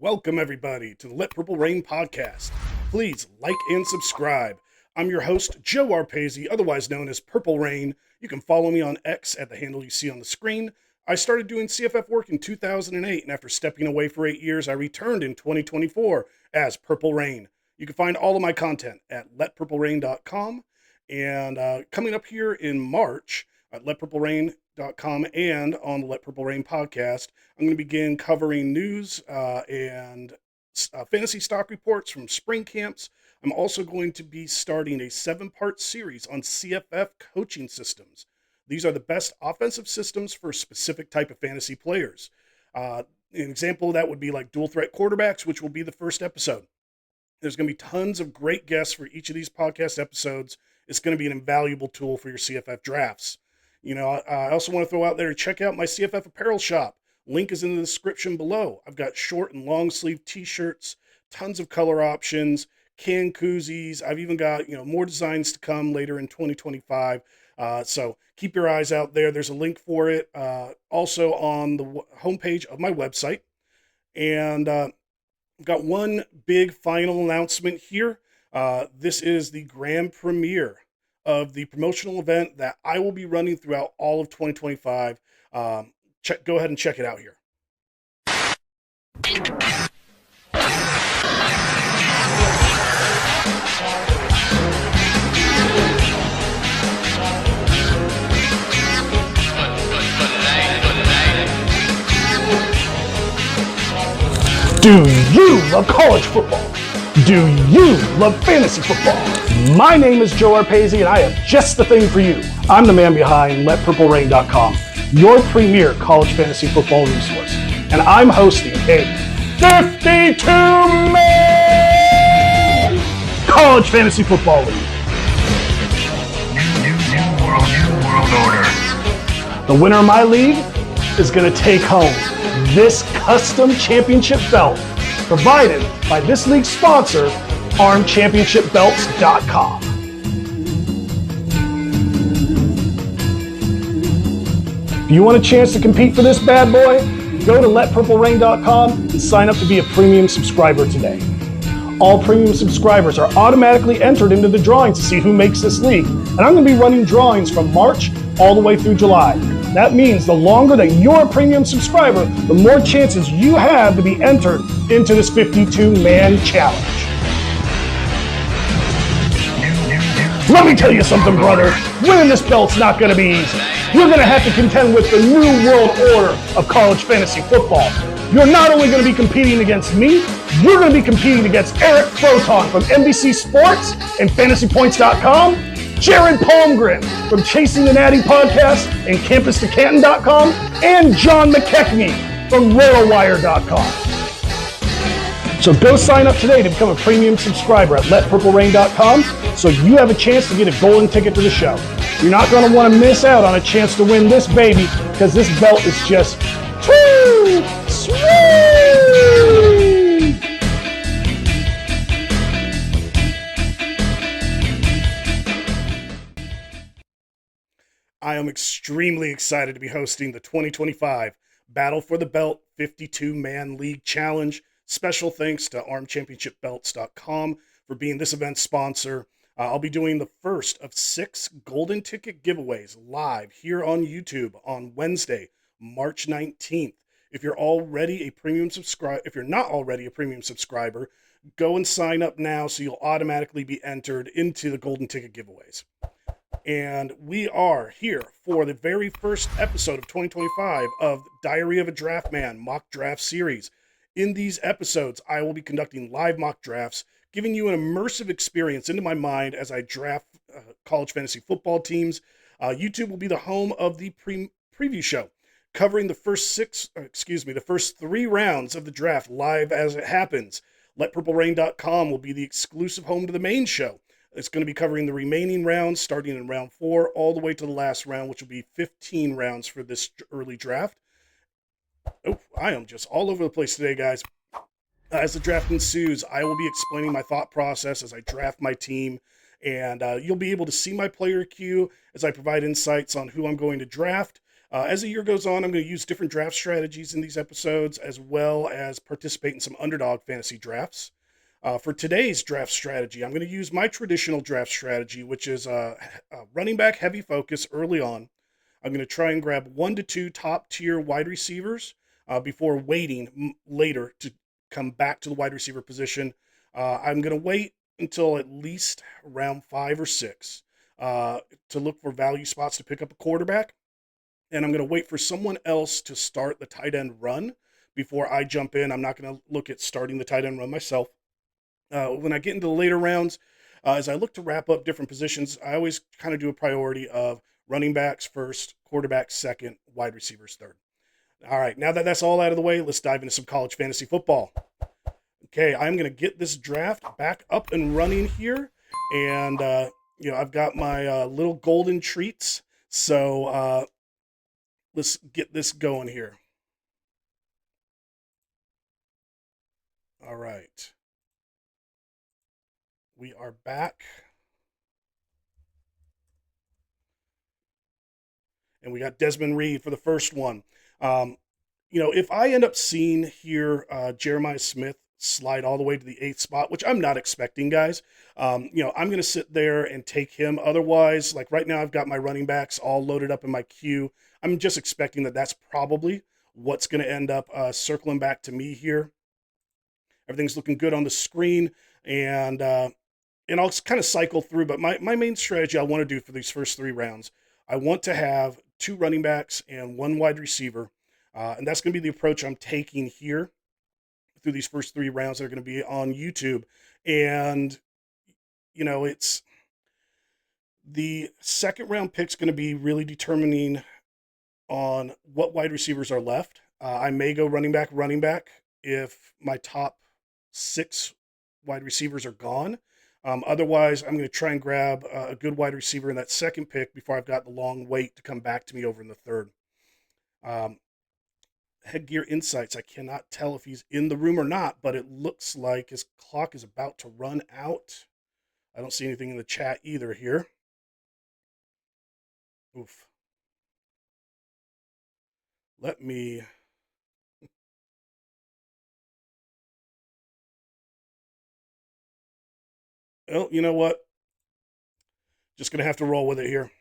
Welcome, everybody, to the Let Purple Rain podcast. Please like and subscribe. I'm your host, Joe Arpasi, otherwise known as Purple Rain. You can follow me on X at the handle you see on the screen. I started doing CFF work in 2008, and after stepping away for 8 years, I returned in 2024 as Purple Rain. You can find all of my content at letpurplerain.com. And coming up here in March at letpurplerain.com and on the Let Purple Rain podcast, I'm going to begin covering news and fantasy stock reports from spring camps. I'm also going to be starting a 7-part series on CFF coaching systems. These are the best offensive systems for a specific type of fantasy players. An example of that would be like dual threat quarterbacks, which will be the first episode. There's going to be tons of great guests for each of these podcast episodes. It's going to be an invaluable tool for your CFF drafts. I also want to throw out there, check out my CFF apparel shop. Link is in the description below. I've got short and long sleeve t-shirts, tons of color options, can koozies. I've even got, more designs to come later in 2025. So keep your eyes out there. There's a link for it also on the homepage of my website. And I've got one big final announcement here. This is the grand premiere of the promotional event that I will be running throughout all of 2025. Go ahead and check it out here. Do you love college football? Do you love fantasy football? My name is Joe Arpasi, and I have just the thing for you. I'm the man behind LetPurpleRain.com, your premier college fantasy football resource. And I'm hosting a 52-man college fantasy football league. New world order. The winner of my league is going to take home this custom championship belt provided by this league's sponsor, armchampionshipbelts.com. If you want a chance to compete for this bad boy, go to letpurplerain.com and sign up to be a premium subscriber today. All premium subscribers are automatically entered into the drawings to see who makes this league, and I'm going to be running drawings from March all the way through July. That means the longer that you're a premium subscriber, the more chances you have to be entered into this 52-man challenge. Let me tell you something, brother. Winning this belt's not going to be easy. You're going to have to contend with the new world order of college fantasy football. You're not only going to be competing against me, you're going to be competing against Eric Froton from NBC Sports and FantasyPoints.com, Jared Palmgren from Chasing the Natty Podcast and CampusToCanton.com, and John McKechnie from RotoWire.com. So go sign up today to become a premium subscriber at LetPurpleRain.com so you have a chance to get a golden ticket to the show. You're not going to want to miss out on a chance to win this baby because this belt is just too sweet. I am extremely excited to be hosting the 2025 Battle for the Belt 52-Man League Challenge. Special thanks to armchampionshipbelts.com for being this event's sponsor. I'll be doing the first of 6 golden ticket giveaways live here on YouTube on Wednesday, March 19th. If you're not already a premium subscriber, go and sign up now so you'll automatically be entered into the golden ticket giveaways. And we are here for the very first episode of 2025 of Diary of a Draftman mock draft series. In these episodes, I will be conducting live mock drafts, giving you an immersive experience into my mind as I draft college fantasy football teams. YouTube will be the home of the preview show, covering the first 3 rounds of the draft live as it happens. LetPurpleRain.com will be the exclusive home to the main show. It's going to be covering the remaining rounds, starting in round 4, all the way to the last round, which will be 15 rounds for this early draft. Oh, I am just all over the place today, guys. As the draft ensues, I will be explaining my thought process as I draft my team, and you'll be able to see my player queue as I provide insights on who I'm going to draft. As the year goes on, I'm going to use different draft strategies in these episodes, as well as participate in some underdog fantasy drafts. For today's draft strategy, I'm going to use my traditional draft strategy, which is a running back heavy focus early on. I'm going to try and grab 1 to 2 top tier wide receivers before waiting later to come back to the wide receiver position. I'm going to wait until at least round 5 or 6 to look for value spots to pick up a quarterback. And I'm going to wait for someone else to start the tight end run before I jump in. I'm not going to look at starting the tight end run myself. When I get into the later rounds, as I look to wrap up different positions, I always kind of do a priority of running backs first, quarterbacks second, wide receivers third. All right, now that that's all out of the way, let's dive into some college fantasy football. Okay, I'm going to get this draft back up and running here. And, I've got my little golden treats. So let's get this going here. All right. We are back. And we got Desmond Reed for the first one. Um, if I end up seeing here Jeremiah Smith slide all the way to the 8th spot, which I'm not expecting, guys, I'm going to sit there and take him. Otherwise, like right now, I've got my running backs all loaded up in my queue. I'm just expecting that that's probably what's going to end up circling back to me here. Everything's looking good on the screen, and I'll kind of cycle through. But my main strategy I want to do for these first 3 rounds, I want to have 2 running backs and 1 wide receiver. And that's going to be the approach I'm taking here through these first 3 rounds that are going to be on YouTube. And, it's the second round pick's going to be really determining on what wide receivers are left. I may go running back if my top 6 wide receivers are gone. Otherwise, I'm going to try and grab a good wide receiver in that second pick before I've got the long wait to come back to me over in the third. Headgear Insights, I cannot tell if he's in the room or not, but it looks like his clock is about to run out. I don't see anything in the chat either here. Oof. Let me... Oh, you know what? Just going to have to roll with it here.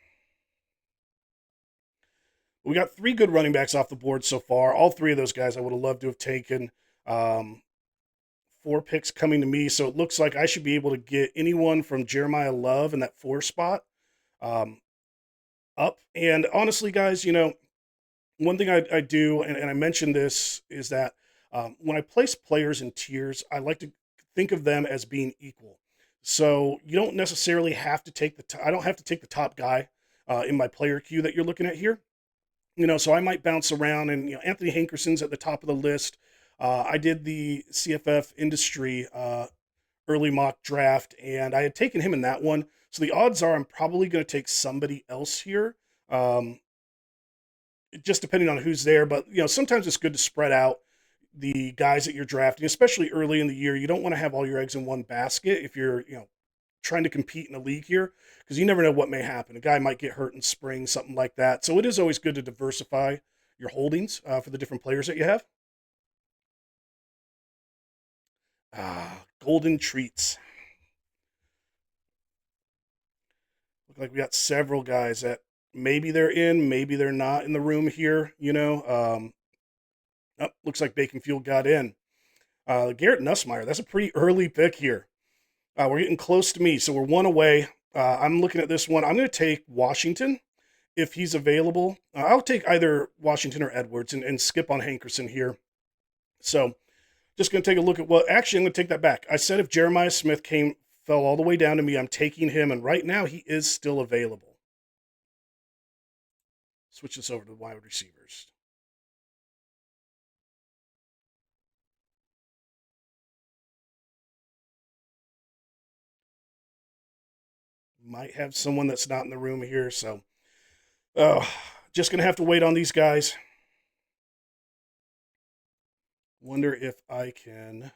We got 3 good running backs off the board so far. All 3 of those guys I would have loved to have taken. 4 picks coming to me, so it looks like I should be able to get anyone from Jeremiah Love in that 4 spot up. And honestly, guys, one thing I do, and I mentioned this, is that when I place players in tiers, I like to think of them as being equal. So you don't necessarily have to take I don't have to take the top guy in my player queue that you're looking at here. So I might bounce around, and Anthony Hankerson's at the top of the list. I did the CFF industry early mock draft, and I had taken him in that one. So the odds are I'm probably going to take somebody else here, just depending on who's there. But sometimes it's good to spread out the guys that you're drafting, especially early in the year. You don't want to have all your eggs in one basket if you're trying to compete in a league here, because you never know what may happen. A guy might get hurt in spring, something like that. So it is always good to diversify your holdings for the different players that you have. Golden treats. Look like we got several guys that maybe they're in, maybe they're not in the room here. Looks like Bacon Fuel got in. Garrett Nussmeyer, that's a pretty early pick here. We're getting close to me, so we're 1 away. I'm looking at this one. I'm going to take Washington if he's available. I'll take either Washington or Edwards and skip on Hankerson here. So just going to take a look at actually, I'm going to take that back. I said if Jeremiah Smith fell all the way down to me, I'm taking him, and right now he is still available. Switch this over to the wide receivers. Might have someone that's not in the room here, so just going to have to wait on these guys. Wonder if I can...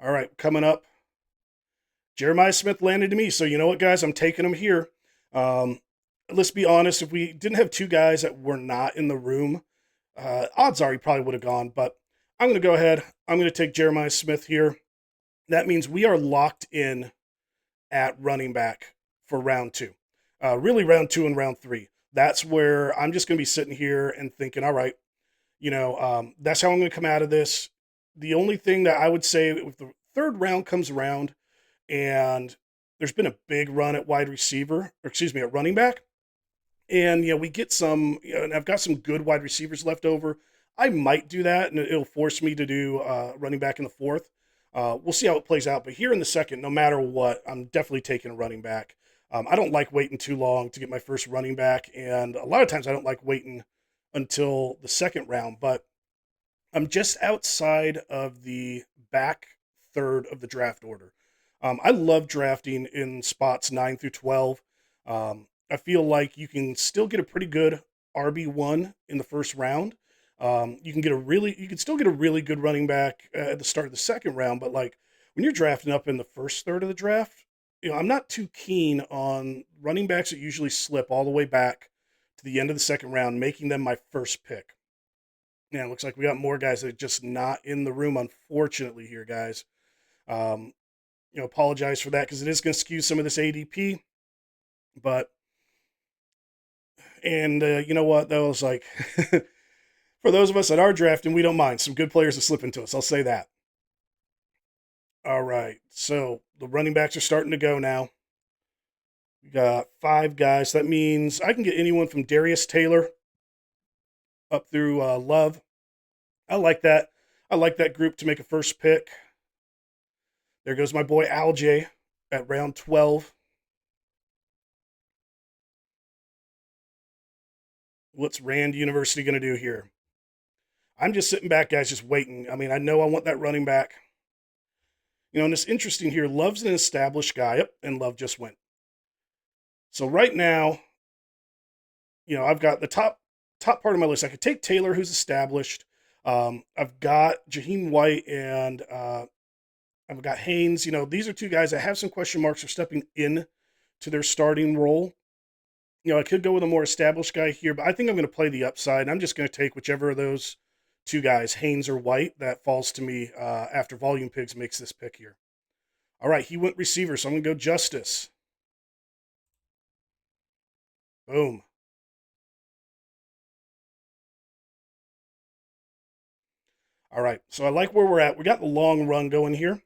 All right, coming up, Jeremiah Smith landed to me. So you know what, guys? I'm taking him here. Um, let's be honest. If we didn't have two guys that were not in the room, odds are he probably would have gone. But I'm going to go ahead. I'm going to take Jeremiah Smith here. That means we are locked in at running back for round two. Really, round two and round three. That's where I'm just going to be sitting here and thinking, all right, that's how I'm going to come out of this. The only thing that I would say if the third round comes around and there's been a big run at wide receiver, or excuse me, at running back, and we get some, and I've got some good wide receivers left over. I might do that, and it'll force me to do running back in the fourth. We'll see how it plays out. But here in the second, no matter what, I'm definitely taking a running back. I don't like waiting too long to get my first running back, and a lot of times I don't like waiting until the second round. But I'm just outside of the back third of the draft order. I love drafting in spots 9 through 12. I feel like you can still get a pretty good RB1 in the first round. You can still get a really good running back at the start of the second round, but like when you're drafting up in the first third of the draft, I'm not too keen on running backs that usually slip all the way back to the end of the second round, making them my first pick. Yeah, it looks like we got more guys that are just not in the room, unfortunately, here, guys. Um, apologize for that because it is going to skew some of this ADP. But, and you know what, though, it's like, for those of us that are drafting, we don't mind. Some good players are slipping to us. I'll say that. All right. So the running backs are starting to go now. We got five guys. That means I can get anyone from Darius Taylor up through Love. I like that. I like that group to make a first pick. There goes my boy Alj at round 12. What's Rand University going to do here? I'm just sitting back, guys, just waiting. I mean, I know I want that running back. And it's interesting here. Love's an established guy. Yep, and Love just went. So right now, I've got the top part of my list. I could take Taylor, who's established. I've got Jaheim White and I've got Haynes. These are two guys that have some question marks for stepping in to their starting role. I could go with a more established guy here, but I think I'm going to play the upside. I'm just going to take whichever of those two guys, Haynes or White, that falls to me after Volume Pigs makes this pick here. All right, he went receiver, so I'm going to go Justice. Boom. All right, so I like where we're at. We got the long run going here.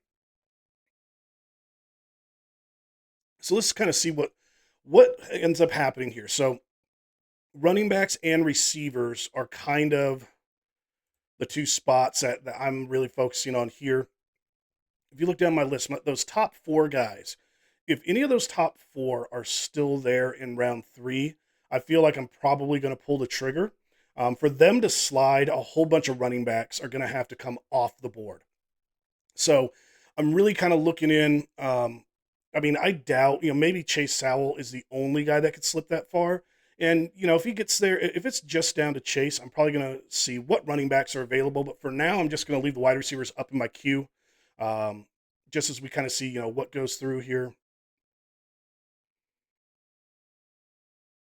So let's kind of see what ends up happening here. So running backs and receivers are kind of the two spots that I'm really focusing on here. If you look down my list, those top four guys, if any of those top four are still there in round three, I feel like I'm probably going to pull the trigger. For them to slide, a whole bunch of running backs are going to have to come off the board. So I'm really kind of looking in. I doubt, maybe Chase Sowell is the only guy that could slip that far. And, if he gets there, if it's just down to Chase, I'm probably going to see what running backs are available. But for now, I'm just going to leave the wide receivers up in my queue, just as we kind of see, what goes through here.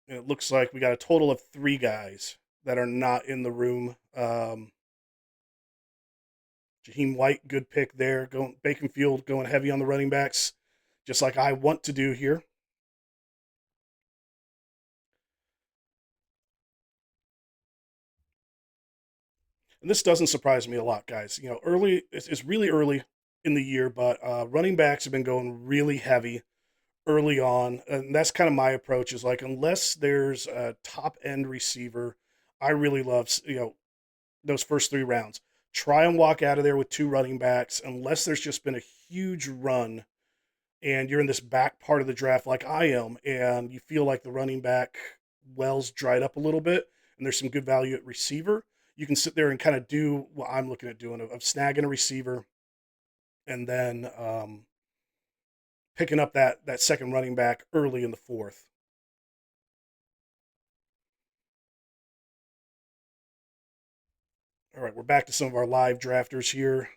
And it looks like we got a total of three guys that are not in the room. Jaheim White, good pick there. Going Bacon Field, going heavy on the running backs, just like I want to do here. And this doesn't surprise me a lot, guys. It's really early in the year, but running backs have been going really heavy early on, and that's kind of my approach. Is like unless there's a top end receiver, I really love those first three rounds. Try and walk out of there with two running backs, unless there's just been a huge run and you're in this back part of the draft like I am, and you feel like the running back well's dried up a little bit, and there's some good value at receiver. You can sit there and kind of do what I'm looking at doing of snagging a receiver, and then picking up that second running back early in the fourth. All right, we're back to some of our live drafters here.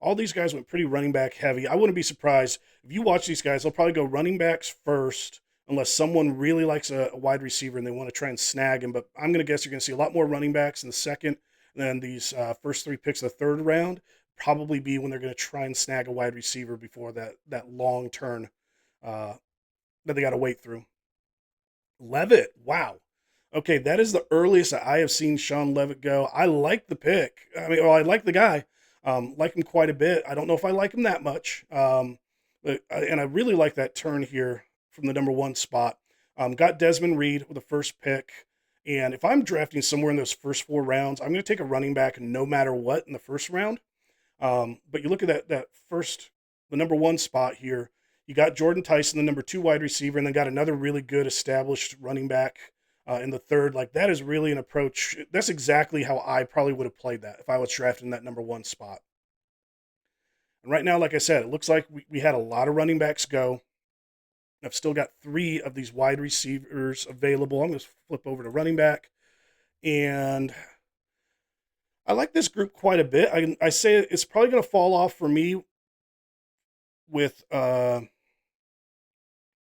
all these guys went pretty running back heavy. I wouldn't be surprised if you watch these guys, they'll probably go running backs first, unless someone really likes a wide receiver and they want to try and snag him. But I'm going to guess you're going to see a lot more running backs in the second than these first three picks of the third round. Probably be when they're going to try and snag a wide receiver before that long turn that they got to wait through. Levitt, wow. Okay, that is the earliest that I have seen Sean Levitt go. I like the pick. I like the guy. Like him quite a bit. I don't know if I like him that much. And I really like that turn here from the number one spot. Got Desmond Reed with the first pick. And if I'm drafting somewhere in those first 4 rounds, I'm going to take a running back no matter what in the first round. But you look at the number one spot here. You got Jordan Tyson, the number 2 wide receiver, and then got another really good established running back in the third. Like, that is really an approach. That's exactly how I probably would have played that if I was drafting that number 1 spot. And right now, like I said, it looks like we had a lot of running backs go. I've still got 3 of these wide receivers available. I'm going to flip over to running back. And I like this group quite a bit. I say it's probably going to fall off for me with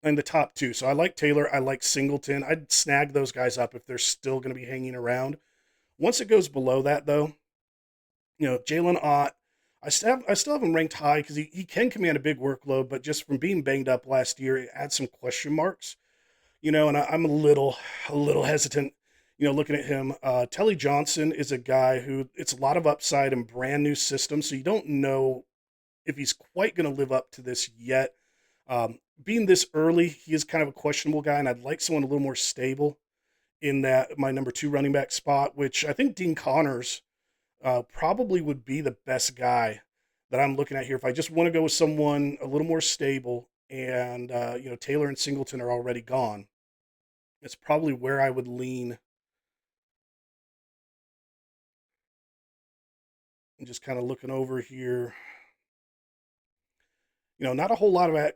in the top 2. So I like Taylor. I like Singleton. I'd snag those guys up if they're still going to be hanging around. Once it goes below that, though, Jalen Ott, I still have him ranked high because he can command a big workload, but just from being banged up last year, it adds some question marks. And I'm a little hesitant, looking at him. Telly Johnson is a guy who it's a lot of upside and brand new system, so you don't know if he's quite going to live up to this yet. Being this early, he is kind of a questionable guy, and I'd like someone a little more stable in that my number 2 running back spot, which I think Dean Connors probably would be the best guy that I'm looking at here. If I just want to go with someone a little more stable and, Taylor and Singleton are already gone, it's probably where I would lean. And just kind of looking over here, not a whole lot of,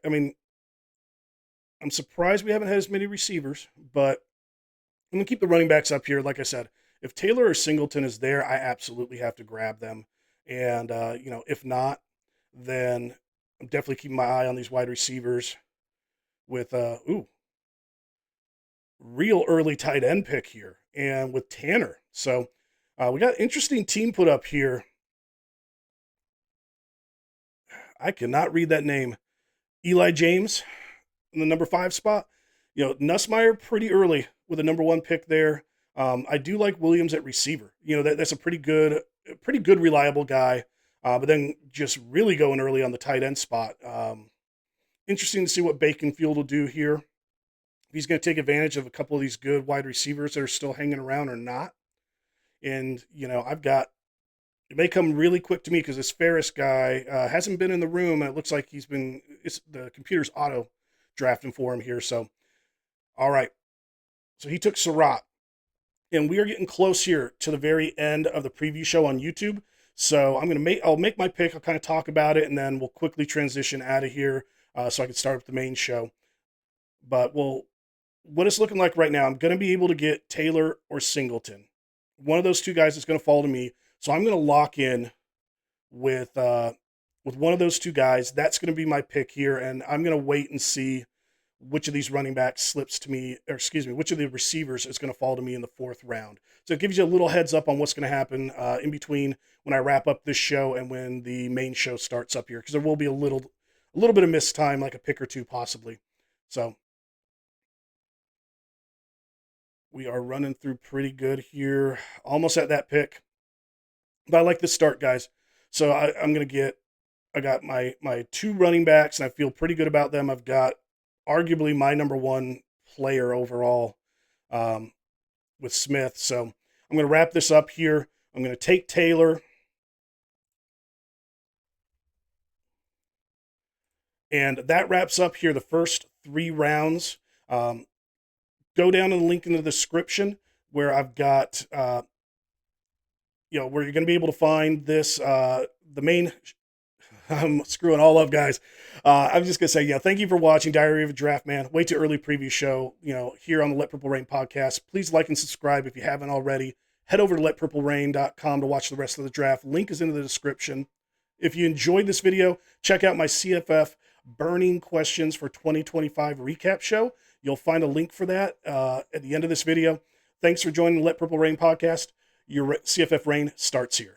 I'm surprised we haven't had as many receivers, but I'm going to keep the running backs up here. Like I said, if Taylor or Singleton is there, I absolutely have to grab them. And, if not, then I'm definitely keeping my eye on these wide receivers with, real early tight end pick here and with Tanner. So we got interesting team put up here. I cannot read that name. Eli James in the number 5 spot. Nussmeier pretty early with a number 1 pick there. I do like Williams at receiver. That's a pretty good, reliable guy. But then just really going early on the tight end spot. Interesting to see what Baconfield will do here. If he's going to take advantage of a couple of these good wide receivers that are still hanging around or not. And, it may come really quick to me because this Ferris guy hasn't been in the room, and it looks like the computer's auto drafting for him here. So, all right. So he took Surratt. And we are getting close here to the very end of the preview show on YouTube. So I'll make my pick. I'll kind of talk about it, and then we'll quickly transition out of here so I can start with the main show. But what it's looking like right now, I'm going to be able to get Taylor or Singleton. One of those 2 guys is going to fall to me. So I'm going to lock in with one of those 2 guys. That's going to be my pick here, and I'm going to wait and see which of these running backs slips to me, which of the receivers is going to fall to me in the 4th round. So it gives you a little heads up on what's going to happen in between when I wrap up this show and when the main show starts up here, because there will be a little bit of missed time, like a pick or 2 possibly. So we are running through pretty good here, almost at that pick. But I like the start, guys. So I got my 2 running backs, and I feel pretty good about them. I've got arguably my number 1 player overall with Smith. So I'm going to wrap this up here. I'm going to take Taylor. And that wraps up here the first 3 rounds. Go down to the link in the description where I've got, where you're going to be able to find this, the main. I'm screwing all up, guys. I'm just going to say, thank you for watching Diary of a Draftman. Way too early preview show, here on the Let Purple Rain podcast. Please like and subscribe if you haven't already. Head over to letpurplerain.com to watch the rest of the draft. Link is in the description. If you enjoyed this video, check out my CFF Burning Questions for 2025 recap show. You'll find a link for that at the end of this video. Thanks for joining the Let Purple Rain podcast. Your CFF reign starts here.